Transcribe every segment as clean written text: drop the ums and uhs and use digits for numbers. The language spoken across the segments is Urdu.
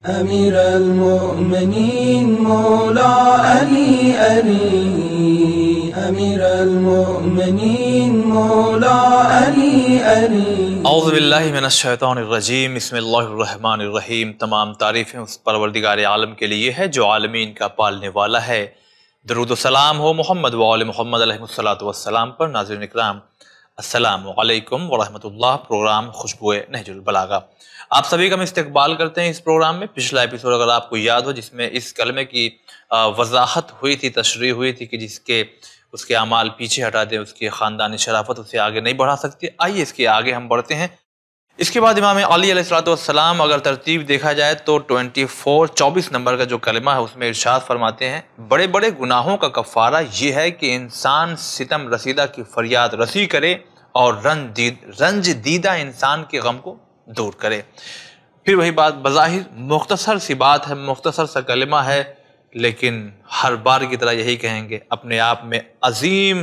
أمير المؤمنين مولا علي أمير المؤمنين مولا علي اعوذ باللہ من الشیطان الرجیم بسم اللہ الرحمن الرحیم۔ تمام تعریفیں اس پروردگار عالم کے لیے ہے جو عالمین کا پالنے والا ہے۔ درود و سلام ہو محمد و آل محمد علیہ الصلوۃ والسلام پر۔ ناظرین اکرام السلام علیکم ورحمۃ اللہ۔ پروگرام خوشبوئے نہج البلاغہ، آپ سبھی کا ہم استقبال کرتے ہیں اس پروگرام میں۔ پچھلا ایپیسوڈ اگر آپ کو یاد ہو جس میں اس کلمے کی وضاحت ہوئی تھی، تشریح ہوئی تھی کہ جس کے اس کے اعمال پیچھے ہٹا دیں، اس کی خاندانی شرافت اسے آگے نہیں بڑھا سکتی۔ آئیے اس کے آگے ہم بڑھتے ہیں۔ اس کے بعد امام علی علیہ السلام اگر ترتیب دیکھا جائے تو 24 نمبر کا جو کلمہ ہے اس میں ارشاد فرماتے ہیں، بڑے بڑے گناہوں کا کفارہ یہ ہے کہ انسان ستم رسیدہ کی فریاد رسی کرے اور رنج دیدہ انسان کے غم کو دور کرے۔ پھر وہی بات، بظاہر مختصر سی بات ہے، مختصر سا کلمہ ہے، لیکن ہر بار کی طرح یہی کہیں گے، اپنے آپ میں عظیم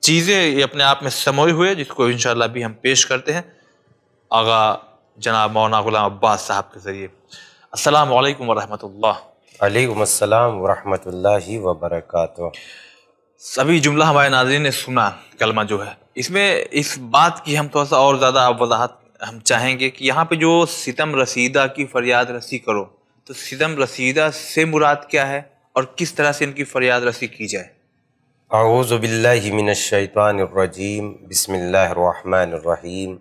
چیزیں یہ اپنے آپ میں سموئے ہوئے، جس کو انشاءاللہ بھی ہم پیش کرتے ہیں آغا جناب مولانا غلام عباس صاحب کے ذریعے۔ السلام علیکم ورحمۃ اللہ۔ وعلیکم السلام ورحمۃ اللہ وبرکاتہ۔ سبھی جملہ ہمارے ناظرین نے سنا کلمہ جو ہے، اس میں اس بات کی ہم تھوڑا سا اور زیادہ وضاحت ہم چاہیں گے کہ یہاں پہ جو ستم رسیدہ کی فریاد رسی کرو، تو ستم رسیدہ سے مراد کیا ہے اور کس طرح سے ان کی فریاد رسی کی جائے؟ اعوذ باللہ من الشیطان الرجیم، بسم اللہ الرحمن الرحیم۔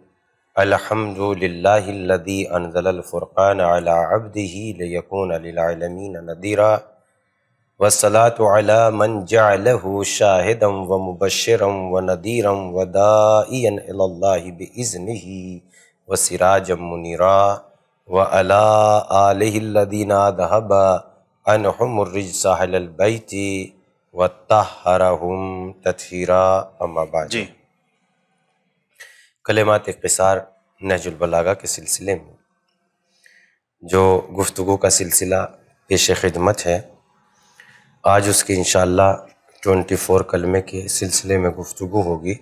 الحمد للہ الذی انزل الفرقان علی عبدہ لیکون للعالمین نذیرا، والصلاة علی من جعلہ شاہدا ومبشرا ونذیرا وداعیا الی اللہ بإذنہ وسراجا منیرا، وعلی آلہ الذین ذھب عنہم الرجس اہل البیت وطہرہم تطہیرا، اما بعد۔ جی، کلمات قصار نہج البلاغہ کے سلسلے میں جو گفتگو کا سلسلہ پیش خدمت ہے، آج اس کی انشاءاللہ 24 کلمے کے سلسلے میں گفتگو ہوگی،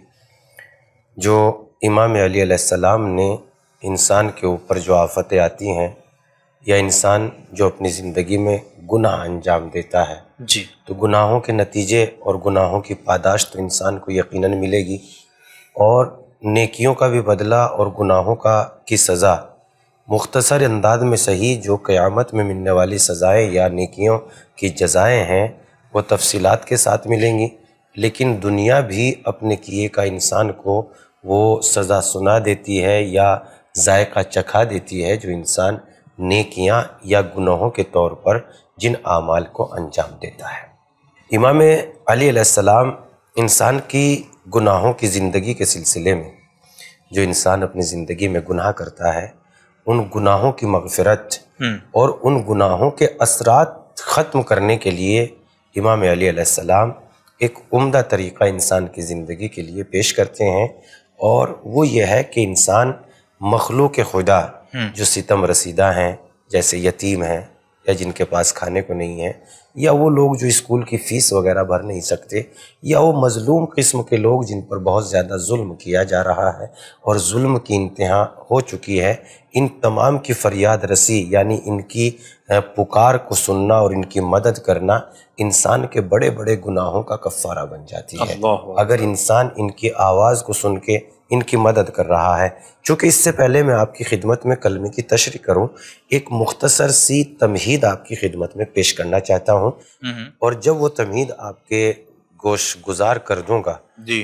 جو امام علی علیہ السلام نے انسان کے اوپر جو آفتیں آتی ہیں یا انسان جو اپنی زندگی میں گناہ انجام دیتا ہے، جی، تو گناہوں کے نتیجے اور گناہوں کی پاداش تو انسان کو یقیناً ملے گی، اور نیکیوں کا بھی بدلہ اور گناہوں کی سزا مختصر انداز میں صحیح جو قیامت میں ملنے والی سزائیں یا نیکیوں کی جزائیں ہیں وہ تفصیلات کے ساتھ ملیں گی، لیکن دنیا بھی اپنے کیے کا انسان کو وہ سزا سنا دیتی ہے یا ذائقہ چکھا دیتی ہے جو انسان نیکیاں یا گناہوں کے طور پر جن اعمال کو انجام دیتا ہے۔ امام علی علیہ السلام انسان کی گناہوں کی زندگی کے سلسلے میں، جو انسان اپنی زندگی میں گناہ کرتا ہے، ان گناہوں کی مغفرت اور ان گناہوں کے اثرات ختم کرنے کے لیے امام علی علیہ السلام ایک عمدہ طریقہ انسان کی زندگی کے لیے پیش کرتے ہیں، اور وہ یہ ہے کہ انسان مخلوق خدا جو ستم رسیدہ ہیں، جیسے یتیم ہیں یا جن کے پاس کھانے کو نہیں ہے، یا وہ لوگ جو اسکول کی فیس وغیرہ بھر نہیں سکتے، یا وہ مظلوم قسم کے لوگ جن پر بہت زیادہ ظلم کیا جا رہا ہے اور ظلم کی انتہا ہو چکی ہے، ان تمام کی فریاد رسی یعنی ان کی پکار کو سننا اور ان کی مدد کرنا انسان کے بڑے بڑے گناہوں کا کفارہ بن جاتی ہے، اگر انسان ان کی آواز کو سن کے ان کی مدد کر رہا ہے۔ چونکہ اس سے پہلے میں آپ کی خدمت میں کلمے کی تشریح کروں، ایک مختصر سی تمہید آپ کی خدمت میں پیش کرنا چاہتا ہوں، اور جب وہ تمہید آپ کے گوش گزار کر دوں گا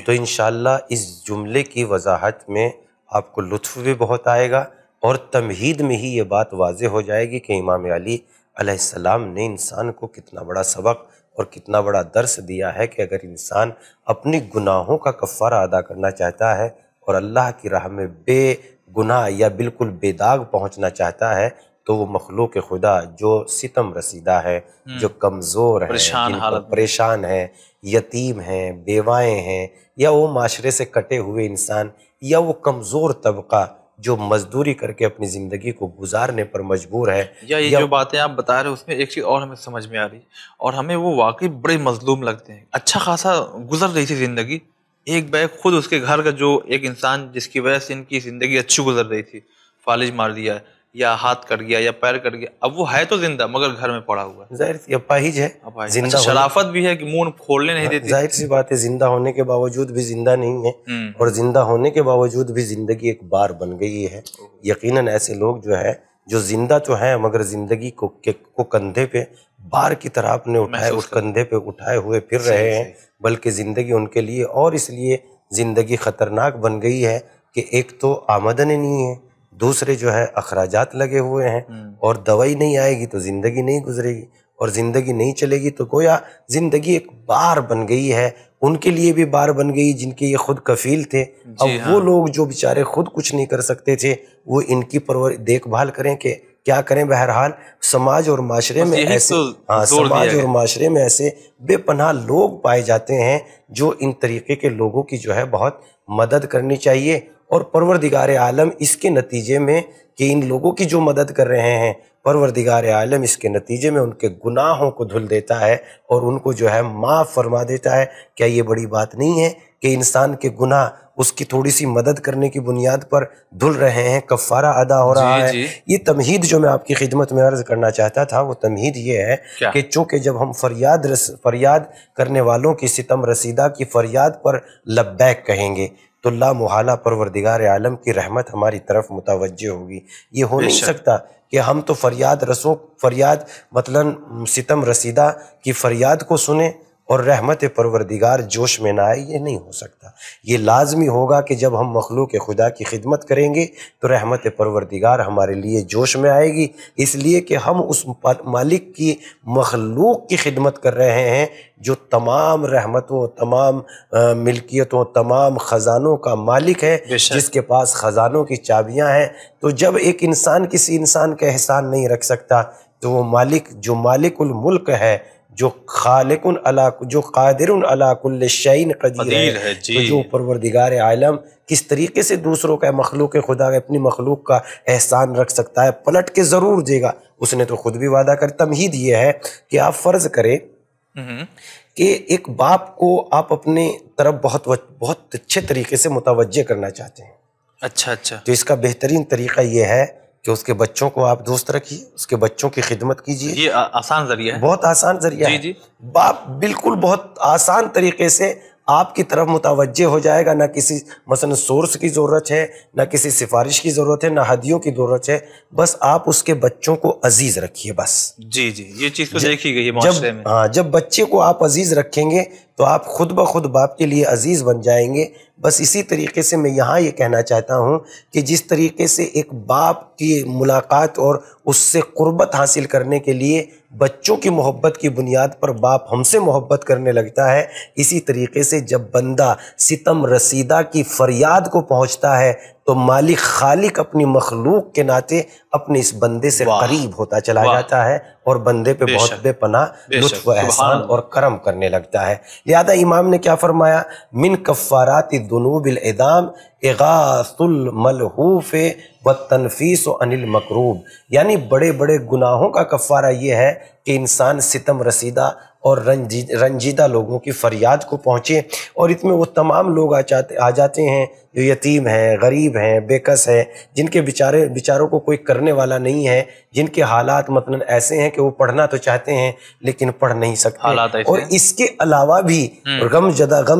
تو انشاءاللہ اس جملے کی وضاحت میں آپ کو لطف بھی بہت آئے گا، اور تمہید میں ہی یہ بات واضح ہو جائے گی کہ امام علی علیہ السلام نے انسان کو کتنا بڑا سبق اور کتنا بڑا درس دیا ہے کہ اگر انسان اپنی گناہوں کا کفارہ ادا کرنا چاہتا ہے اور اللہ کی راہ میں بے گناہ یا بالکل بے داغ پہنچنا چاہتا ہے، تو وہ مخلوق خدا جو ستم رسیدہ ہے، جو کمزور ہے، جن پر پریشان ہے، یتیم ہیں، بیوائیں ہیں، یا وہ معاشرے سے کٹے ہوئے انسان، یا وہ کمزور طبقہ جو مزدوری کر کے اپنی زندگی کو گزارنے پر مجبور ہے، یا یہ جو باتیں آپ بتا رہے ہیں اس میں ایک چیز اور ہمیں سمجھ میں آ رہی، اور ہمیں وہ واقعی بڑے مظلوم لگتے ہیں۔ اچھا خاصا گزر رہی تھی زندگی، ایک بیگ خود اس کے گھر کا جو ایک انسان جس کی وجہ سے ان کی زندگی اچھی گزر رہی تھی، فالج مار دیا ہے، یا ہاتھ کٹ گیا یا پیر کٹ گیا، اب وہ ہے تو زندہ مگر گھر میں پڑا ہوا ہے، ظاہر سی اپاہج ہے، زندہ شرافت بھی ہے کہ منہ کھولنے نہیں دیتی، ظاہر سی بات ہے زندہ ہونے کے باوجود بھی زندہ نہیں ہے، اور زندہ ہونے کے باوجود بھی زندگی ایک بار بن گئی ہے۔ یقیناً ایسے لوگ جو ہے جو زندہ تو ہیں مگر زندگی کو کندھے پہ بار کی طرح اپنے اٹھائے اس کندھے پہ اٹھائے ہوئے پھر رہے ہیں، بلکہ زندگی ان کے لیے اور اس لیے زندگی خطرناک بن گئی ہے کہ ایک تو آمدن نہیں ہے، دوسرے جو ہے اخراجات لگے ہوئے ہیں، اور دوائی نہیں آئے گی تو زندگی نہیں گزرے گی، اور زندگی نہیں چلے گی تو گویا زندگی ایک بار بن گئی ہے، ان کے لیے بھی بار بن گئی جن کے یہ خود کفیل تھے۔ اب وہ لوگ جو بیچارے خود کچھ نہیں کر سکتے تھے وہ ان کی دیکھ بھال کریں کہ کیا کریں۔ بہرحال سماج اور معاشرے میں ایسے سماج اور معاشرے میں ایسے بے پناہ لوگ پائے جاتے ہیں جو ان طریقے کے لوگوں کی جو ہے بہت مدد کرنی چاہیے، اور پروردگار عالم اس کے نتیجے میں کہ ان لوگوں کی جو مدد کر رہے ہیں، پروردگار عالم اس کے نتیجے میں ان کے گناہوں کو دھل دیتا ہے اور ان کو جو ہے معاف فرما دیتا ہے۔ کیا یہ بڑی بات نہیں ہے کہ انسان کے گناہ اس کی تھوڑی سی مدد کرنے کی بنیاد پر دھل رہے ہیں، کفارہ ادا ہو رہا ہے؟ یہ تمہید جو میں آپ کی خدمت میں عرض کرنا چاہتا تھا وہ تمہید یہ ہے کہ چونکہ جب ہم فریاد کرنے والوں کی ستم رسیدہ کی فریاد پر لبیک کہیں گے تو لا محالہ پروردگار عالم کی رحمت ہماری طرف متوجہ ہوگی۔ یہ ہو نہیں سکتا کہ ہم تو فریاد مثلاً ستم رسیدہ کی فریاد کو سنیں اور رحمت پروردگار جوش میں نہ آئے، یہ نہیں ہو سکتا۔ یہ لازمی ہوگا کہ جب ہم مخلوق خدا کی خدمت کریں گے تو رحمت پروردگار ہمارے لیے جوش میں آئے گی، اس لیے کہ ہم اس مالک کی مخلوق کی خدمت کر رہے ہیں جو تمام رحمتوں، تمام ملکیتوں، تمام خزانوں کا مالک ہے، جس کے پاس خزانوں کی چابیاں ہیں۔ تو جب ایک انسان کسی انسان کا احسان نہیں رکھ سکتا تو وہ مالک جو مالک الملک ہے، جو خالق جو قادر علی کل شیء قدیر ہے، تو جو پروردگار عالم کس طریقے سے دوسروں کا مخلوق خدا اپنی مخلوق کا احسان رکھ سکتا ہے، پلٹ کے ضرور دے گا۔ اس نے تو خود بھی وعدہ کر۔ تمہید یہ ہے کہ آپ فرض کریں کہ ایک باپ کو آپ اپنے طرف بہت اچھے طریقے سے متوجہ کرنا چاہتے ہیں، اچھا تو اس کا بہترین طریقہ یہ ہے کہ اس کے بچوں کو آپ دوست رکھیے، اس کے بچوں کی خدمت کیجیے۔ یہ آسان ذریعہ ہے، بہت آسان ذریعہ ہے۔ باپ بالکل بہت آسان طریقے سے آپ کی طرف متوجہ ہو جائے گا، نہ کسی مثلا سورس کی ضرورت ہے، نہ کسی سفارش کی ضرورت ہے، نہ ہدیوں کی ضرورت ہے، بس آپ اس کے بچوں کو عزیز رکھیے بس۔ یہ چیز تو دیکھی گئی ہے معاشرے میں۔ جب بچے کو آپ عزیز رکھیں گے تو آپ خود بخود باپ کے لیے عزیز بن جائیں گے۔ بس اسی طریقے سے میں یہاں یہ کہنا چاہتا ہوں کہ جس طریقے سے ایک باپ کی ملاقات اور اس سے قربت حاصل کرنے کے لیے بچوں کی محبت کی بنیاد پر باپ ہم سے محبت کرنے لگتا ہے، اسی طریقے سے جب بندہ ستم رسیدہ کی فریاد کو پہنچتا ہے تو مالک خالق اپنی مخلوق کے ناطے اپنے اس بندے سے قریب ہوتا چلا جاتا ہے اور بندے پہ بہت بے پناہ لطف و احسان اور کرم کرنے لگتا ہے۔ لہذا امام نے کیا فرمایا؟ من کفارات الذنوب العظام اغاث الملہوف والتنفیس عن المکروب، یعنی بڑے بڑے گناہوں کا کفارہ یہ ہے کہ انسان ستم رسیدہ اور رنجیدہ لوگوں کی فریاد کو پہنچے، اور اس میں وہ تمام لوگ آ جاتے ہیں جو یتیم ہیں، غریب ہیں، بے کس ہیں، جن کے بیچاروں کو کوئی کرنے والا نہیں ہے، جن کے حالات مثلا ایسے ہیں کہ وہ پڑھنا تو چاہتے ہیں لیکن پڑھ نہیں سکتے، اور اس کے علاوہ بھی غم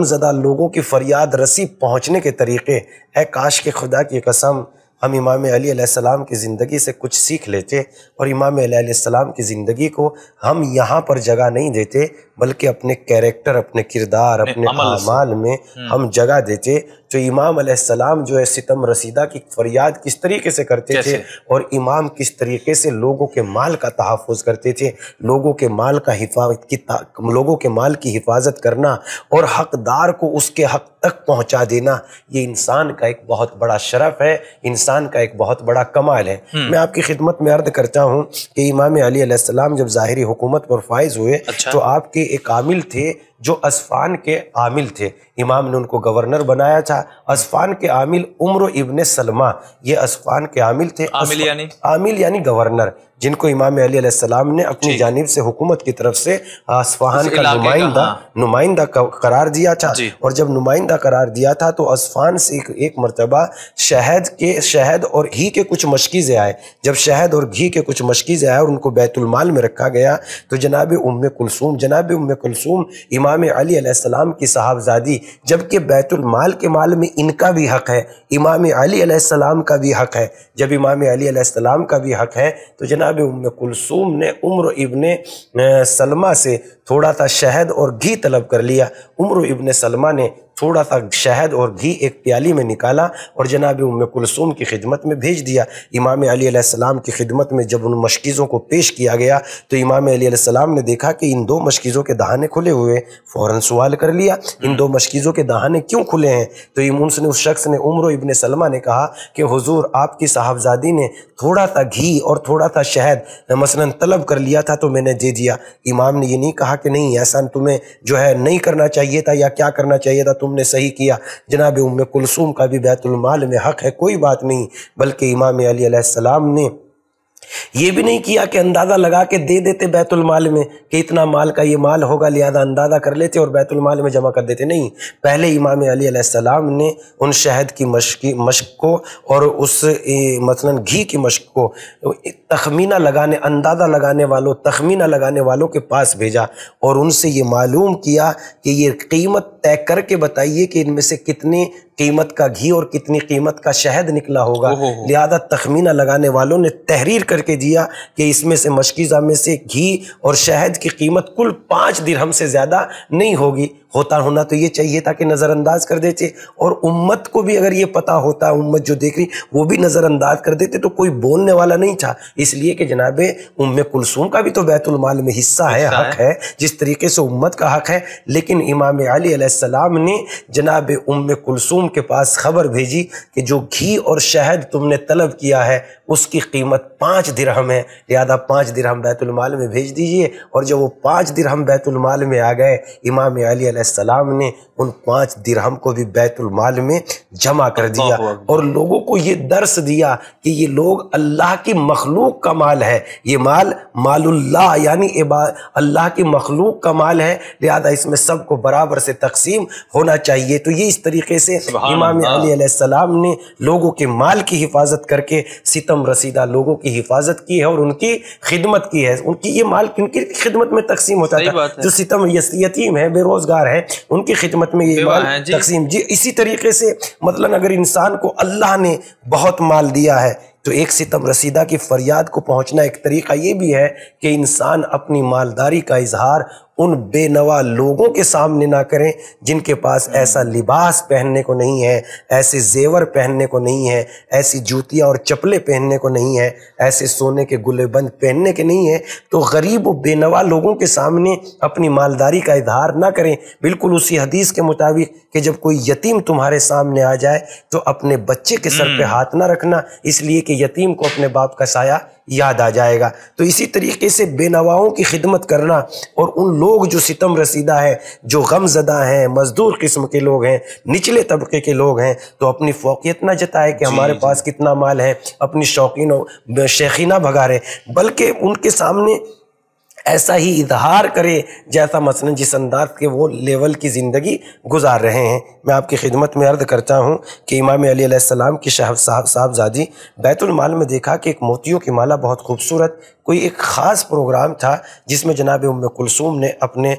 زدہ لوگوں کی فریاد رسی پہنچنے کے طریقے، اے کاش کہ خدا کی قسم ہم امام علی علیہ السلام کی زندگی سے کچھ سیکھ لیتے اور امام علی علیہ السلام کی زندگی کو ہم یہاں پر جگہ نہیں دیتے بلکہ اپنے کیریکٹر، اپنے کردار، اپنے اعمال میں ہم جگہ دیتے، تو امام علیہ السلام جو ہے ستم رسیدہ کی فریاد کس طریقے سے کرتے تھے اور امام کس طریقے سے لوگوں کے مال کا تحفظ کرتے تھے، لوگوں کے مال کی حفاظت کرنا اور حقدار کو اس کے حق تک پہنچا دینا، یہ انسان کا ایک بہت بڑا شرف ہے، انسان کا ایک بہت بڑا کمال ہے۔ میں آپ کی خدمت میں عرض کرتا ہوں کہ امام علی علیہ السلام جب ظاہری حکومت پر فائز ہوئے تو آپ کے ایک عامل تھے جو اسفان کے عامل تھے، امام نے ان کو گورنر بنایا تھا۔ اسفان کے عامل عمر ابن سلمہ، یہ اسفان کے عامل تھے۔ عامل یعنی گورنر، جن کو امام علی علیہ السلام نے اپنی جانب سے حکومت کی طرف سے اصفہان کا نمائندہ قرار دیا تھا۔ اور جب نمائندہ قرار دیا تھا تو اصفہان سے ایک مرتبہ شہد اور گھی کے کچھ مشکیزیں آئے۔ جب شہد اور گھی کے کچھ مشکیزیں آئے اور ان کو بیت المال میں رکھا گیا تو جناب ام کلثوم امام علی علیہ السلام کی صاحبزادی، جبکہ بیت المال کے مال میں ان کا بھی حق ہے، امام علی علیہ السلام کا بھی حق ہے۔ جب امام علی علیہ السلام کا بھی حق ہے تو جناب ام کلثوم نے عمر ابن سلمہ سے تھوڑا سا شہد اور گھی طلب کر لیا۔ عمر ابن سلمہ نے تھوڑا سا شہد اور گھی ایک پیالی میں نکالا اور جناب ام کلثوم کی خدمت میں بھیج دیا۔ امام علی علیہ السلام کی خدمت میں جب ان مشکیزوں کو پیش کیا گیا تو امام علی علیہ السلام نے دیکھا کہ ان دو مشکیزوں کے دہانے کھلے ہوئے، فوراً سوال کر لیا ان دو مشکیزوں کے دہانے کیوں کھلے ہیں؟ تو اس شخص نے، عمر ابن سلمہ نے کہا کہ حضور آپ کی صاحبزادی نے تھوڑا سا گھی اور تھوڑا سا شہد مثلا طلب کر لیا تھا تو میں نے دے دیا۔ امام نے یہ نہیں کہا کہ نہیں ایسا تمہیں جو ہے نہیں کرنا چاہیے تھا یا کیا کرنا چاہیے تھا، تم نے صحیح کیا۔ جناب ام کلثوم کا بھی بیت المال میں حق ہے، کوئی بات نہیں، بلکہ امام علی علیہ السلام نے یہ بھی نہیں کیا کہ اندازہ لگا کے دے دیتے بیت المال میں کہ اتنا مال کا یہ مال ہوگا لہذا اندازہ کر لیتے اور بیت المال میں جمع کر دیتے، نہیں۔ پہلے امام علی علیہ السلام نے ان شہد کی مشق کو اور اس مثلا گھی کی مشق کو تخمینہ لگانے والوں کے پاس بھیجا اور ان سے یہ معلوم کیا کہ یہ قیمت طے کر کے بتائیے کہ ان میں سے کتنی قیمت کا گھی اور کتنی قیمت کا شہد نکلا ہوگا۔ لہذا تخمینہ لگانے والوں نے تحریر کر کے دیا کہ اس میں سے مشکیزہ میں سے گھی اور شہد کی قیمت کل 5 درہم سے زیادہ نہیں ہوگی۔ ہونا تو یہ چاہیے تھا کہ نظر انداز کر دیتے، اور امت کو بھی اگر یہ پتہ ہوتا، امت جو دیکھ رہی وہ بھی نظر انداز کر دیتے تو کوئی بولنے والا نہیں تھا، اس لیے کہ جناب ام کلثوم کا بھی تو بیت المال میں حصہ ہے، حق ہے، جس طریقے سے امت کا حق ہے۔ لیکن امام علی علیہ السلام نے جناب ام کلثوم کے پاس خبر بھیجی کہ جو گھی اور شہد تم نے طلب کیا ہے اس کی قیمت 5 درہم ہے، لہذا 5 درہم بیت المال میں بھیج دیجئے۔ اور جب وہ 5 درہم بیت المال میں آ گئے، امام علی علیہ السلام نے ان 5 درہم کو بھی بیت المال میں جمع کر دیا اور لوگوں کو یہ درس دیا کہ یہ لوگ اللہ کی مخلوق کا مال ہے، یہ مال اللہ یعنی اللہ کی مخلوق کا مال ہے، لہذا اس میں سب کو برابر سے تقسیم ہونا چاہیے۔ تو یہ اس طریقے سے امام علی علیہ السلام نے لوگوں کے مال کی حفاظت کر کے ستم رسیدہ لوگوں کی حفاظت کی ہے اور ان کی خدمت کی ہے۔ ان کی یہ مال کن کی خدمت میں تقسیم ہوتا تھا؟ جو ستم یتیم ہے، بے روزگار ہے، ان کی خدمت میں یہ مال تقسیم۔ اسی طریقے سے مثلا اگر انسان کو اللہ نے بہت مال دیا ہے تو ایک ستم رسیدہ کی فریاد کو پہنچنا ایک طریقہ یہ بھی ہے کہ انسان اپنی مالداری کا اظہار ان بے نوا لوگوں کے سامنے نہ کریں جن کے پاس ایسا لباس پہننے کو نہیں ہے، ایسے زیور پہننے کو نہیں ہے، ایسی جوتیاں اور چپلیں پہننے کو نہیں ہے، ایسے سونے کے گلے بند پہننے کے نہیں ہے، تو غریب و بے نوا لوگوں کے سامنے اپنی مالداری کا اظہار نہ کریں۔ بالکل اسی حدیث کے مطابق کہ جب کوئی یتیم تمہارے سامنے آ جائے تو اپنے بچے کے سر پہ ہاتھ نہ رکھنا، اس لیے کہ یتیم کو اپنے باپ کا سایہ یاد آ جائے گا۔ تو اسی طریقے سے بے نواؤں کی خدمت کرنا اور ان لوگ جو ستم رسیدہ ہیں، جو غم زدہ ہیں، مزدور قسم کے لوگ ہیں، نچلے طبقے کے لوگ ہیں، تو اپنی فوقیت نہ جتائے کہ ہمارے پاس کتنا مال ہے، اپنی شوقین و شیخی نہ بھگارے، بلکہ ان کے سامنے ایسا ہی اظہار کرے جیسا مثلا جس انداز کے وہ لیول کی زندگی گزار رہے ہیں۔ میں آپ کی خدمت میں عرض کرتا ہوں کہ امام علی علیہ السلام کی صاحبزادی بیت المال میں دیکھا کہ ایک موتیوں کی مالا بہت خوبصورت، کوئی ایک خاص پروگرام تھا جس میں جناب ام کلثوم نے اپنے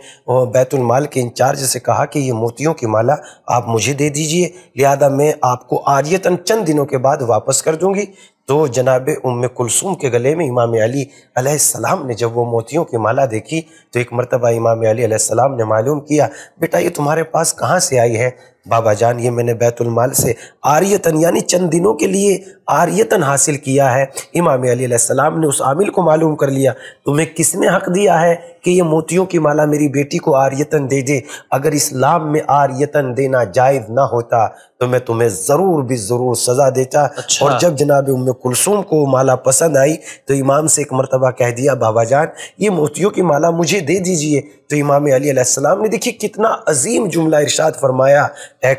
بیت المال کے انچارج سے کہا کہ یہ موتیوں کی مالا آپ مجھے دے دیجئے، لہذا میں آپ کو عاریتاً چند دنوں کے بعد واپس کر دوں گی۔ تو جناب ام کلثوم کے گلے میں امام علی علیہ السلام نے جب وہ موتیوں کی مالا دیکھی تو ایک مرتبہ امام علی علیہ السلام نے معلوم کیا، بیٹا یہ تمہارے پاس کہاں سے آئی ہے؟ بابا جان یہ میں نے بیت المال سے عاریتاً یعنی چند دنوں کے لیے عاریتاً حاصل کیا ہے۔ امام علی علیہ السلام نے اس عامل کو معلوم کر لیا، تمہیں کس نے حق دیا ہے کہ یہ موتیوں کی مالا میری بیٹی کو عاریتاً دے دے؟ اگر اسلام میں عاریتاً دینا جائز نہ ہوتا تو میں تمہیں ضرور بھی ضرور سزا دیتا۔ اور جب جناب ام کلثوم کو مالا پسند آئی تو امام سے ایک مرتبہ کہہ دیا، بابا جان یہ موتیوں کی مالا مجھے دے دیجئے۔ تو امام علی علیہ السلام نے دیکھیے کتنا عظیم جملہ ارشاد فرمایا، اے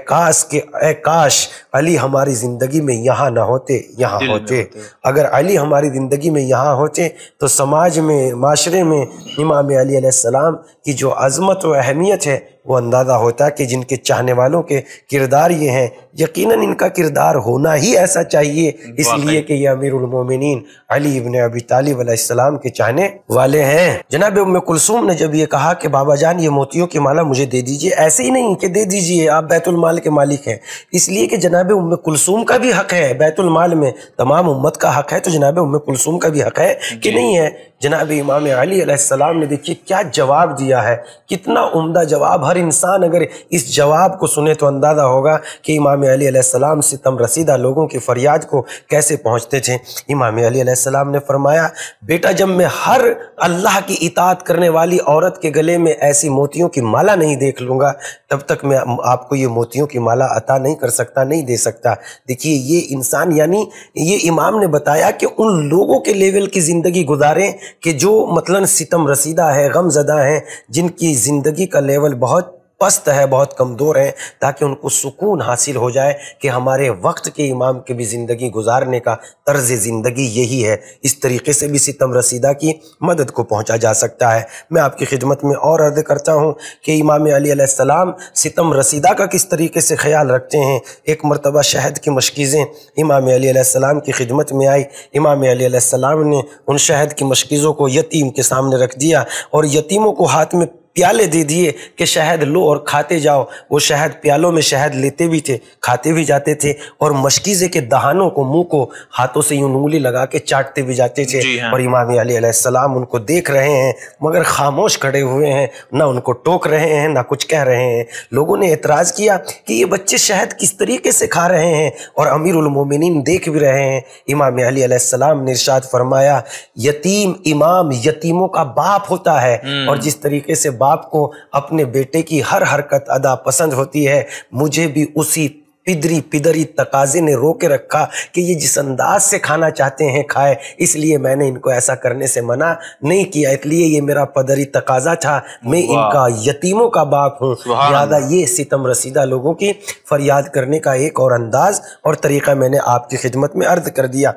کاش علی ہماری زندگی میں یہاں نہ ہوتے، یہاں ہوتے۔ اگر علی ہماری زندگی میں یہاں ہوتے تو سماج میں، معاشرے میں امام علی علیہ السلام کی جو عظمت و اہمیت ہے وہ اندازہ ہوتا کہ جن کے چاہنے والوں کے کردار یہ ہیں، یقیناً ان کا کردار ہونا ہی ایسا چاہیے، اس لیے کہ یہ امیر المومنین علی ابن ابی طالب علیہ السلام کے چاہنے والے ہیں۔ جناب ام کلثوم نے جب یہ کہا کہ بابا جان یہ موتیوں کی مالا مجھے دے دیجئے، ایسے ہی نہیں کہ دے دیجئے آپ بیت المال کے مالک ہیں، اس لیے کہ جناب ام کلثوم کا بھی حق ہے بیت المال میں، تمام امت کا حق ہے، تو جناب ام کلثوم کا بھی حق ہے کہ نہیں ہے؟ جناب امام علی علیہ السلام نے دیکھیے کیا جواب دیا ہے، کتنا عمدہ جواب۔ ہر انسان اگر اس جواب کو سنے تو اندازہ ہوگا کہ امام علی علیہ السلام ستم رسیدہ لوگوں کی فریاد کو کیسے پہنچتے تھے۔ امام علی علیہ السلام نے فرمایا، بیٹا جب میں ہر اللہ کی اطاعت کرنے والی عورت کے گلے میں ایسی موتیوں کی مالا نہیں دیکھ لوں گا تب تک میں آپ کو یہ موتیوں کی مالا عطا نہیں کر سکتا، نہیں دے سکتا۔ دیکھیے یہ انسان یعنی یہ امام نے بتایا کہ ان لوگوں کے لیول کی زندگی گزاریں کہ جو مثلاً ستم رسیدہ ہے، غم زدہ ہیں، جن کی زندگی کا لیول بہت پست ہے، بہت کمزور ہے، تاکہ ان کو سکون حاصل ہو جائے کہ ہمارے وقت کے امام کے بھی زندگی گزارنے کا طرز زندگی یہی ہے۔ اس طریقے سے بھی ستم رسیدہ کی مدد کو پہنچا جا سکتا ہے۔ میں آپ کی خدمت میں اور عرض کرتا ہوں کہ امام علی علیہ السلام ستم رسیدہ کا کس طریقے سے خیال رکھتے ہیں۔ ایک مرتبہ شہد کی مشکیزیں امام علی علیہ السلام کی خدمت میں آئی، امام علی علیہ السلام نے ان شہد کی مشکیزوں کو یتیم کے سامنے رکھ دیا اور یتیموں کو ہاتھ میں پیالے دے دیے کہ شہد لو اور کھاتے جاؤ۔ وہ شہد پیالوں میں شہد لیتے بھی تھے، کھاتے بھی جاتے تھے، اور مشکیزے کے دہانوں کو، منہ کو ہاتھوں سے یوں انگلی لگا کے چاٹتے بھی جاتے تھے۔ اور امام علی علیہ السلام ان کو دیکھ رہے ہیں مگر خاموش کھڑے ہوئے ہیں، نہ ان کو ٹوک رہے ہیں نہ کچھ کہہ رہے ہیں۔ لوگوں نے اعتراض کیا کہ یہ بچے شہد کس طریقے سے کھا رہے ہیں اور امیر المومنین دیکھ بھی رہے ہیں۔ امام علی علیہ السلام نے ارشاد فرمایا، یتیم امام یتیموں کا باپ ہوتا ہے، اور جس طریقے سے باپ کو اپنے بیٹے کی ہر حرکت ادا پسند ہوتی ہے، مجھے بھی اسی پدری تقاضے نے رو کے رکھا کہ یہ جس انداز سے کھانا چاہتے ہیں کھائے، اس لیے میں نے ان کو ایسا کرنے سے منع نہیں کیا، اس لیے یہ میرا پدری تقاضا تھا، میں ان کا یتیموں کا باپ ہوں۔ لہٰذا یہ ستم رسیدہ لوگوں کی فریاد کرنے کا ایک اور انداز اور طریقہ میں نے آپ کی خدمت میں عرض کر دیا۔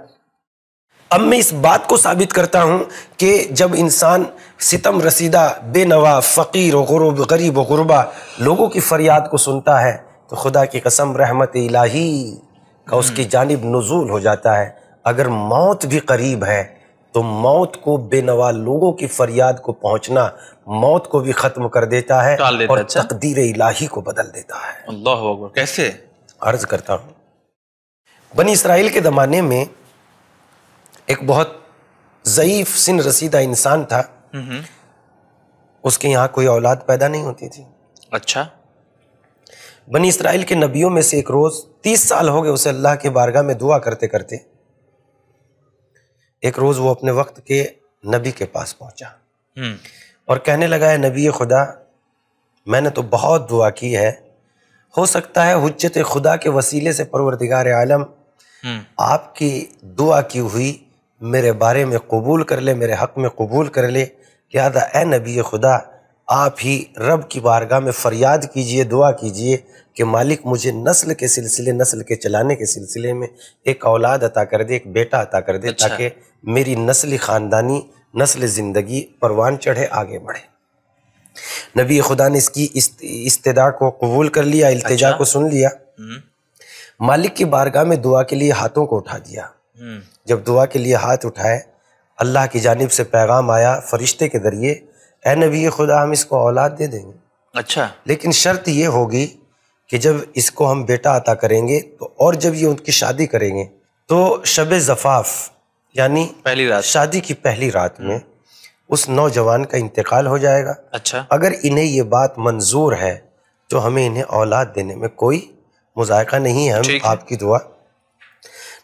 اب میں اس بات کو ثابت کرتا ہوں کہ جب انسان ستم رسیدہ، بے نوا، فقیر و غریب و غربا لوگوں کی فریاد کو سنتا ہے تو خدا کی قسم رحمت الہی کا اس کی جانب نزول ہو جاتا ہے۔ اگر موت بھی قریب ہے تو موت کو بے نوا لوگوں کی فریاد کو پہنچنا موت کو بھی ختم کر دیتا ہے اور تقدیر الہی کو بدل دیتا ہے۔ اللہ اکبر، کیسے؟ عرض کرتا ہوں، بنی اسرائیل کے زمانے میں ایک بہت ضعیف سن رسیدہ انسان تھا، اس کے یہاں کوئی اولاد پیدا نہیں ہوتی تھی۔ اچھا۔ بنی اسرائیل کے نبیوں میں سے ایک روز 30 سال ہو گئے اسے اللہ کی بارگاہ میں دعا کرتے کرتے، ایک روز وہ اپنے وقت کے نبی کے پاس پہنچا اور کہنے لگا، ہے نبی خدا، میں نے تو بہت دعا کی ہے، ہو سکتا ہے حجت خدا کے وسیلے سے پروردگار عالم آپ کی دعا کی ہوئی میرے بارے میں قبول کر لے، میرے حق میں قبول کر لے، لہذا اے نبی خدا آپ ہی رب کی بارگاہ میں فریاد کیجئے، دعا کیجئے کہ مالک مجھے نسل کے سلسلے، نسل کے چلانے کے سلسلے میں ایک اولاد عطا کر دے، ایک بیٹا عطا کر دے، تاکہ میری نسل خاندانی، نسل زندگی پروان چڑھے، آگے بڑھے۔ نبی خدا نے اس کی استدعا کو قبول کر لیا، التجا کو سن لیا، مالک کی بارگاہ میں دعا کے لیے ہاتھوں کو اٹھا دیا۔ جب دعا کے لیے ہاتھ اٹھائے، اللہ کی جانب سے پیغام آیا فرشتے کے ذریعے، اے نبی خدا ہم اس کو اولاد دے دیں گے، اچھا، لیکن شرط یہ ہوگی کہ جب اس کو ہم بیٹا عطا کریں گے تو، اور جب یہ ان کی شادی کریں گے تو شب زفاف یعنی پہلی رات، شادی کی پہلی رات میں اس نوجوان کا انتقال ہو جائے گا۔ اچھا، اگر انہیں یہ بات منظور ہے تو ہمیں انہیں اولاد دینے میں کوئی مذائقہ نہیں ہے. ہم آپ کی دعا.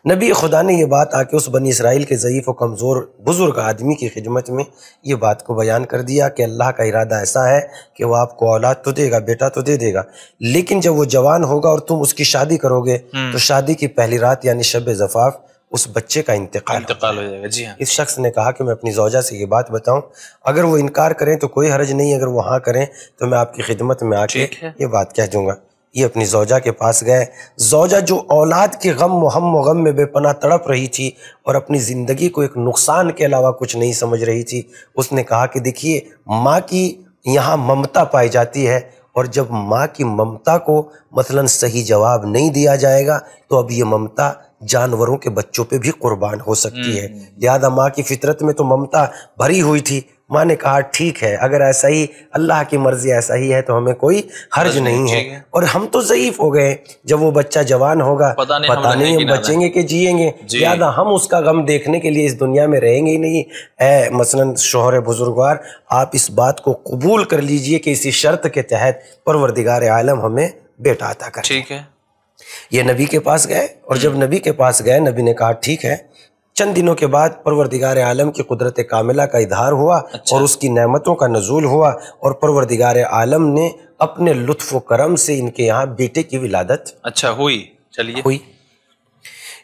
نبی خدا نے یہ بات آ کے اس بنی اسرائیل کے ضعیف و کمزور بزرگ آدمی کی خدمت میں یہ بات کو بیان کر دیا کہ اللہ کا ارادہ ایسا ہے کہ وہ آپ کو اولاد تو دے گا، بیٹا تو دے گا، لیکن جب وہ جوان ہوگا اور تم اس کی شادی کرو گے تو شادی کی پہلی رات یعنی شب زفاف اس بچے کا انتقال ہو جائے گا. جی ہاں. اس شخص نے کہا کہ میں اپنی زوجہ سے یہ بات بتاؤں، اگر وہ انکار کریں تو کوئی حرج نہیں، اگر وہ ہاں کریں تو میں آپ کی خدمت میں آ کے یہ بات کہہ دوں گا. یہ اپنی زوجہ کے پاس گئے. زوجہ جو اولاد کے غم و ہم و غم میں بے پناہ تڑپ رہی تھی اور اپنی زندگی کو ایک نقصان کے علاوہ کچھ نہیں سمجھ رہی تھی، اس نے کہا کہ دیکھیے ماں کی یہاں ممتا پائی جاتی ہے، اور جب ماں کی ممتا کو مثلا صحیح جواب نہیں دیا جائے گا تو اب یہ ممتا جانوروں کے بچوں پہ بھی قربان ہو سکتی ہے. لہذا ماں کی فطرت میں تو ممتا بھری ہوئی تھی. ماں نے کہا ٹھیک ہے، اگر ایسا ہی اللہ کی مرضی ایسا ہی ہے تو ہمیں کوئی حرج نہیں ہے. اور ہم تو ضعیف ہو گئے، جب وہ بچہ جوان ہوگا پتہ نہیں ہم بچیں گے کہ جئیں گے، لہٰذا ہم اس کا غم دیکھنے کے لیے اس دنیا میں رہیں گے ہی نہیں. اے مثلا شوہر بزرگوار، آپ اس بات کو قبول کر لیجئے کہ اسی شرط کے تحت پروردگار عالم ہمیں بیٹا عطا کرے. ٹھیک ہے. یہ نبی کے پاس گئے، اور جب نبی کے پاس گئے نبی نے کہا ٹھیک ہے. چند دنوں کے بعد پروردگار عالم کی قدرت کاملہ کا اظہار ہوا اور اس کی نعمتوں کا نزول ہوا، اور پروردگار عالم نے اپنے لطف و کرم سے ان کے یہاں بیٹے کی ولادت ہوئی.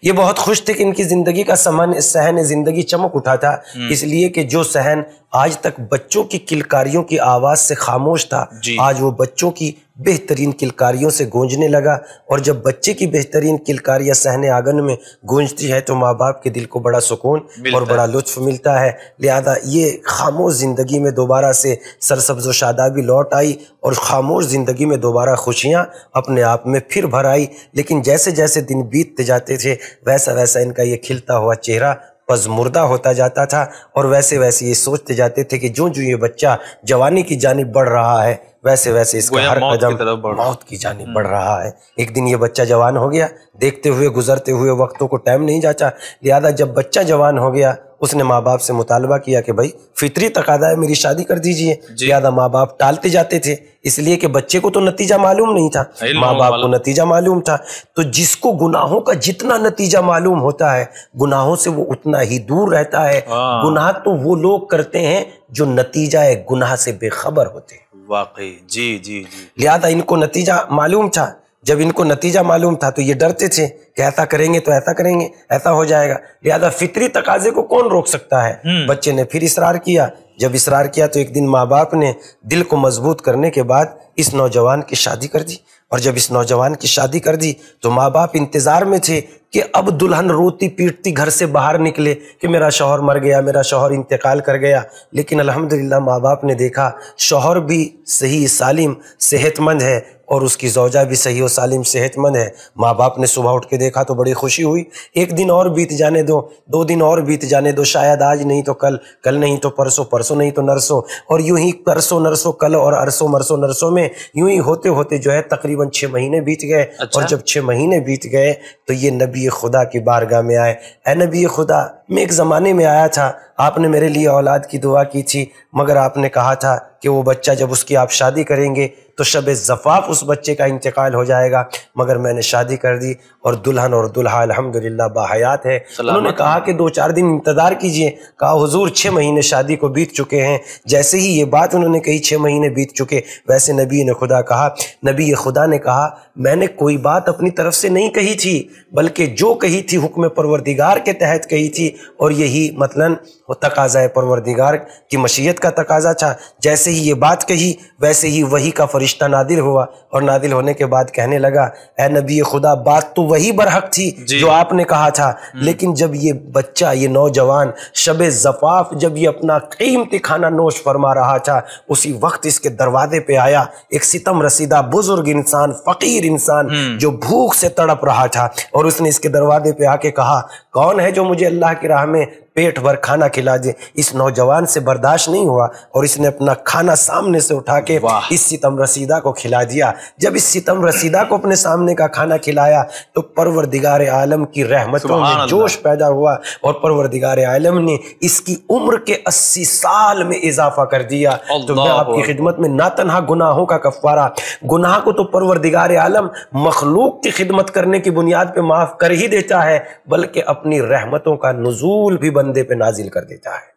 یہ بہت خوش تھے کہ ان کی زندگی کا صحن زندگی چمک اٹھا تھا، اس لیے کہ جو صحن آج تک بچوں کی کلکاریوں کی آواز سے خاموش تھا آج وہ بچوں کی بہترین کلکاریوں سے گونجنے لگا. اور جب بچے کی بہترین کلکاریاں صحن آنگن میں گونجتی ہے تو ماں باپ کے دل کو بڑا سکون اور بڑا لطف ملتا ہے. لہذا یہ خاموش زندگی میں دوبارہ سے سرسبز و شادابی لوٹ آئی، اور خاموش زندگی میں دوبارہ خوشیاں اپنے آپ میں پھر بھر آئی. لیکن جیسے جیسے دن بیتتے جاتے تھے ویسا ویسا ان کا یہ کھلتا ہوا چہرہ پزمردہ ہوتا جاتا تھا، اور ویسے ویسے یہ سوچتے جاتے تھے کہ جو یہ بچہ جوانی کی جانب بڑھ رہا ہے ویسے ویسے اس کا ہر قدم موت کی جانب بڑھ رہا ہے. ایک دن یہ بچہ جوان ہو گیا. دیکھتے ہوئے گزرتے ہوئے وقتوں کو ٹائم نہیں جاتا، لہذا جب بچہ جوان ہو گیا اس نے ماں باپ سے مطالبہ کیا کہ بھائی فطری تقاضا ہے میری شادی کر دیجئے. لہذا ماں باپ ٹالتے جاتے تھے، اس لیے کہ بچے کو تو نتیجہ معلوم نہیں تھا، ماں باپ کو نتیجہ معلوم تھا. تو جس کو گناہوں کا جتنا نتیجہ معلوم ہوتا ہے گناہوں سے وہ اتنا ہی دور رہتا ہے. گناہ تو وہ لوگ کرتے ہیں جو نتیجہ گناہ سے بے خبر ہوتے ہیں. واقعی جی. لہذا ان کو نتیجہ معلوم تھا. جب ان کو نتیجہ معلوم تھا تو یہ ڈرتے تھے کہ ایسا کریں گے تو ایسا کریں گے، ایسا ہو جائے گا. لہذا فطری تقاضے کو کون روک سکتا ہے؟ بچے نے پھر اصرار کیا. جب اصرار کیا تو ایک دن ماں باپ نے دل کو مضبوط کرنے کے بعد اس نوجوان کی شادی کر دی. اور جب اس نوجوان کی شادی کر دی تو ماں باپ انتظار میں تھے کہ اب دلہن روتی پیٹتی گھر سے باہر نکلے کہ میرا شوہر مر گیا، میرا شوہر انتقال کر گیا. لیکن الحمدللہ ماں باپ نے دیکھا شوہر بھی صحیح سالم صحت مند ہے اور اس کی زوجہ بھی صحیح و سالم صحت مند ہے. ماں باپ نے صبح اٹھ کے دیکھا تو بڑی خوشی ہوئی. ایک دن اور بیت جانے دو، 2 دن اور بیت جانے دو، شاید آج نہیں تو کل، کل نہیں تو پرسوں، پرسوں نہیں تو نرسوں، اور یوں ہی پرسوں نرسوں کل اور ارسوں مرسوں نرسوں میں یوں ہی ہوتے ہوتے جو ہے تقریباً 6 مہینے بیت گئے. اور جب 6 مہینے بیت گئے تو یہ نبی خدا کی بارگاہ میں آئے. اے نبی خدا، میں ایک زمانے میں آیا تھا، آپ نے میرے لیے اولاد کی دعا کی تھی، مگر آپ نے کہا تھا کہ وہ بچہ جب اس کی آپ شادی کریں گے تو شب زفاف اس بچے کا انتقال ہو جائے گا. مگر میں نے شادی کر دی اور دلہن اور دلہا الحمدللہ باحیات ہے. انہوں نے کہا کہ 2-4 دن انتظار کیجئے. کہا حضور 6 مہینے شادی کو بیت چکے ہیں. جیسے ہی یہ بات انہوں نے کہی 6 مہینے بیت چکے، ویسے نبی نے خدا کہا، نبی خدا نے کہا میں نے کوئی بات اپنی طرف سے نہیں کہی تھی، بلکہ جو کہی تھی حکم پروردگار کے تحت کہی تھی، اور یہی مثلاً تقاضا پروردگار کی مشیت کا تقاضا تھا. جیسے ہی یہ بات کہی ویسے ہی وحی کا فرشتہ نادل ہوا، اور نادل ہونے کے بعد کہنے لگا اے نبی خدا، بات تو وہی برحق تھی جو آپ نے کہا تھا، لیکن جب یہ بچہ، یہ نوجوان شب زفاف جب یہ اپنا قیمتی کھانا نوش فرما رہا تھا اسی وقت اس کے دروازے پہ آیا ایک ستم رسیدہ بزرگ انسان، فقیر انسان جو بھوک سے تڑپ رہا تھا، اور اس نے اس کے دروازے پہ آ کے کہا کون ہے جو مجھے اللہ کی راہ میں پیٹ بھر کھانا کھلا دیں. اس نوجوان سے برداشت نہیں ہوا اور اس نے اپنا کھانا سامنے سے اٹھا کے اس ستم رسیدہ کو کھلا دیا. جب اس ستم رسیدہ کو اپنے سامنے کا کھانا کھلایا تو پروردگار عالم کی رحمتوں میں جوش پیدا ہوا اور پروردگار عالم نے اس کی عمر کے 80 سال میں اضافہ کر دیا. تو میں آپ کی خدمت میں نہ تنہا گناہوں کا کفارہ، گناہ کو تو پروردگار عالم مخلوق کی خدمت کرنے کی بنیاد پہ معاف کر ہی دیتا ہے، بلکہ اپنی رحمتوں کا نزول بھی بندے پہ نازل کر دیتا ہے.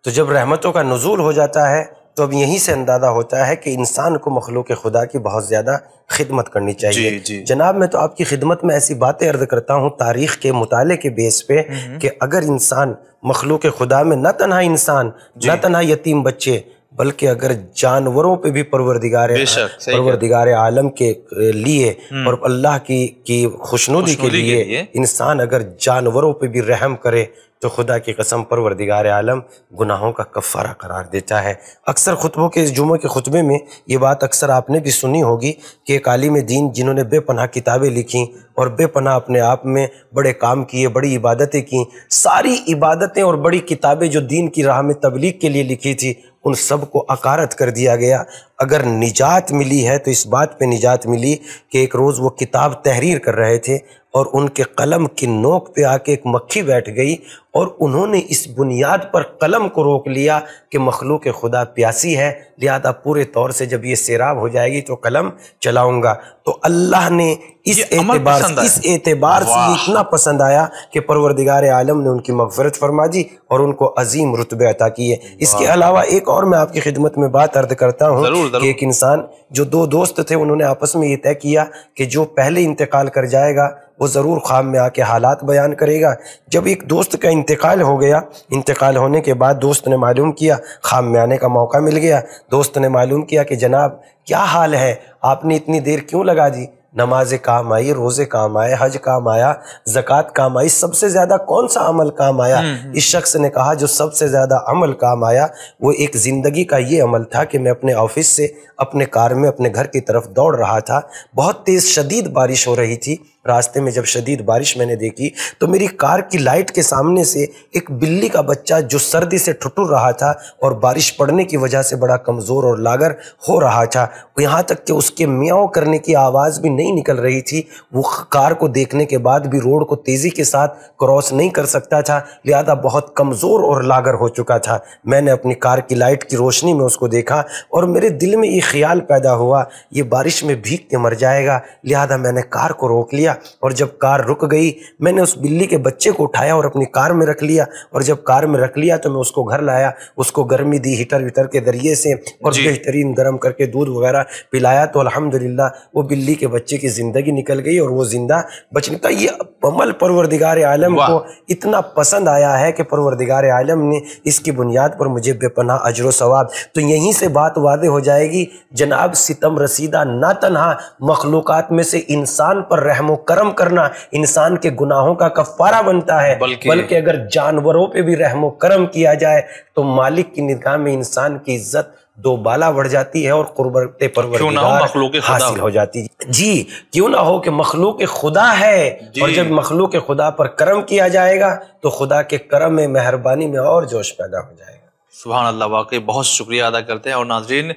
تو جب رحمتوں کا نزول ہو جاتا ہے تو اب یہیں سے اندازہ ہوتا ہے کہ انسان کو مخلوق خدا کی بہت زیادہ خدمت کرنی چاہیے. جناب میں تو آپ کی خدمت میں ایسی باتیں عرض کرتا ہوں تاریخ کے مطالعے کے بیس پہ کہ اگر انسان مخلوق خدا میں نہ تنہا انسان، نہ تنہا یتیم بچے، بلکہ اگر جانوروں پہ بھی پروردگار عالم کے لیے اور اللہ کی خوشنودی کے لیے انسان اگر جانوروں پہ بھی رحم کرے تو خدا کی قسم پروردگار عالم گناہوں کا کفارہ قرار دیتا ہے. اکثر خطبوں کے جمعہ کے خطبے میں یہ بات اکثر آپ نے بھی سنی ہوگی کہ ایک عالم دین جنہوں نے بے پناہ کتابیں لکھیں اور بے پناہ اپنے آپ میں بڑے کام کیے، بڑی عبادتیں کیں، ساری عبادتیں اور بڑی کتابیں جو دین کی راہ میں تبلیغ کے لیے لکھی تھی ان سب کو اکارت کر دیا گیا. اگر نجات ملی ہے تو اس بات پہ نجات ملی کہ ایک روز وہ کتاب تحریر کر رہے تھے اور ان کے قلم کی نوک پہ آ کے ایک مکھی بیٹھ گئی اور انہوں نے اس بنیاد پر قلم کو روک لیا کہ مخلوق خدا پیاسی ہے، لہذا پورے طور سے جب یہ سیراب ہو جائے گی تو قلم چلاؤں گا. تو اللہ نے اس اعتبار سے اتنا پسند آیا کہ پروردگار عالم نے ان کی مغفرت فرما دی اور ان کو عظیم رتبے عطا کیے. اس کے علاوہ ایک اور میں آپ کی خدمت میں بات عرض کرتا ہوں کہ ایک انسان جو دو دوست تھے انہوں نے آپس میں یہ طے کیا کہ جو پہلے انتقال کر جائے گا وہ ضرور خواب میں آ کے حالات بیان کرے گا. جب ایک دوست کا انتقال ہو گیا، انتقال ہونے کے بعد دوست نے معلوم کیا، خواب میں آنے کا موقع مل گیا، دوست نے معلوم کیا کہ جناب کیا حال ہے، آپ نے اتنی دیر کیوں لگا دی؟ نمازیں کام آئی، روزے کام آئے، حج کام آیا، زکوٰۃ کام آئی، سب سے زیادہ کون سا عمل کام آیا؟ اس شخص نے کہا جو سب سے زیادہ عمل کام آیا وہ ایک زندگی کا یہ عمل تھا کہ میں اپنے آفس سے اپنے کار میں اپنے گھر کی طرف دوڑ رہا تھا، بہت تیز شدید بارش ہو رہی تھی. راستے میں جب شدید بارش میں نے دیکھی تو میری کار کی لائٹ کے سامنے سے ایک بلی کا بچہ جو سردی سے ٹھٹر رہا تھا اور بارش پڑنے کی وجہ سے بڑا کمزور اور لاغر ہو رہا تھا، یہاں تک کہ اس کے میاؤں کرنے کی آواز بھی نہیں نکل رہی تھی. وہ کار کو دیکھنے کے بعد بھی روڈ کو تیزی کے ساتھ کراس نہیں کر سکتا تھا، لہذا بہت کمزور اور لاغر ہو چکا تھا. میں نے اپنی کار کی لائٹ کی روشنی میں اس کو دیکھا اور میرے دل میں یہ خیال پیدا ہوا یہ بارش میں بھیگ کے مر جائے گا، لہذا میں نے کار کو روک لیا اور جب کار رک گئی میں نے اس بلی کے بچے کو اٹھایا اور اپنی کار میں رکھ لیا اور جب کار میں رکھ لیا تو میں اس کو گھر لایا، اس کو گرمی دی ہیٹر ویٹر کے ذریعے سے اور بہترین گرم کر کے دودھ وغیرہ پلایا تو الحمدللہ وہ بلی کے بچے کی زندگی نکل گئی اور وہ زندہ بچ گیا. یہ عمل پروردگار عالم کو اتنا پسند آیا ہے کہ پروردگار عالم نے اس کی بنیاد پر مجھے بے پناہ اجر و ثواب. تو یہیں سے بات واضح ہو جائے گی جناب ستم رسیدہ نہ تنہا مخلوقات میں سے انسان پر رحم و کرم کرنا انسان کے گناہوں کا کفارہ بنتا ہے، بلکہ اگر جانوروں پہ بھی رحم و کرم کیا جائے تو مالک کی نگاہ میں انسان کی عزت دو بالا بڑھ جاتی ہے اور قربت پروردگار حاصل ہو جاتی ہے. جی کیوں نہ ہو کہ مخلوق خدا ہے اور جب مخلوق خدا پر کرم کیا جائے گا تو خدا کے کرم میں مہربانی میں اور جوش پیدا ہو جائے گا. سبحان اللہ، واقعی بہت شکریہ ادا کرتے ہیں. اور ناظرین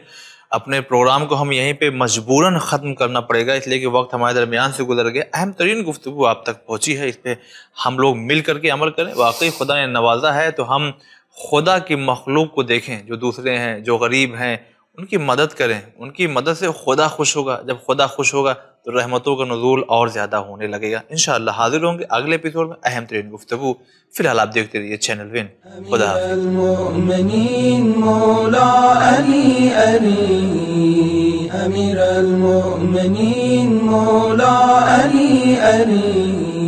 اپنے پروگرام کو ہم یہیں پہ مجبوراً ختم کرنا پڑے گا اس لیے کہ وقت ہمارے درمیان سے گزر گیا. اہم ترین گفتگو آپ تک پہنچی ہے، اس پہ ہم لوگ مل کر کے عمل کریں. واقعی خدا نے نوازا ہے تو ہم خدا کی مخلوق کو دیکھیں، جو دوسرے ہیں، جو غریب ہیں، ان کی مدد کریں. ان کی مدد سے خدا خوش ہوگا. جب خدا خوش ہوگا تو رحمتوں کا نزول اور زیادہ ہونے لگے گا. انشاءاللہ حاضر ہوں گے اگلے ایپیسوڈ میں اہم ترین گفتگو. فی الحال آپ دیکھتے رہیے چینل وین. خدا حافظ. المؤمنین مولا علی علی، امیر المؤمنین مولا علی علی.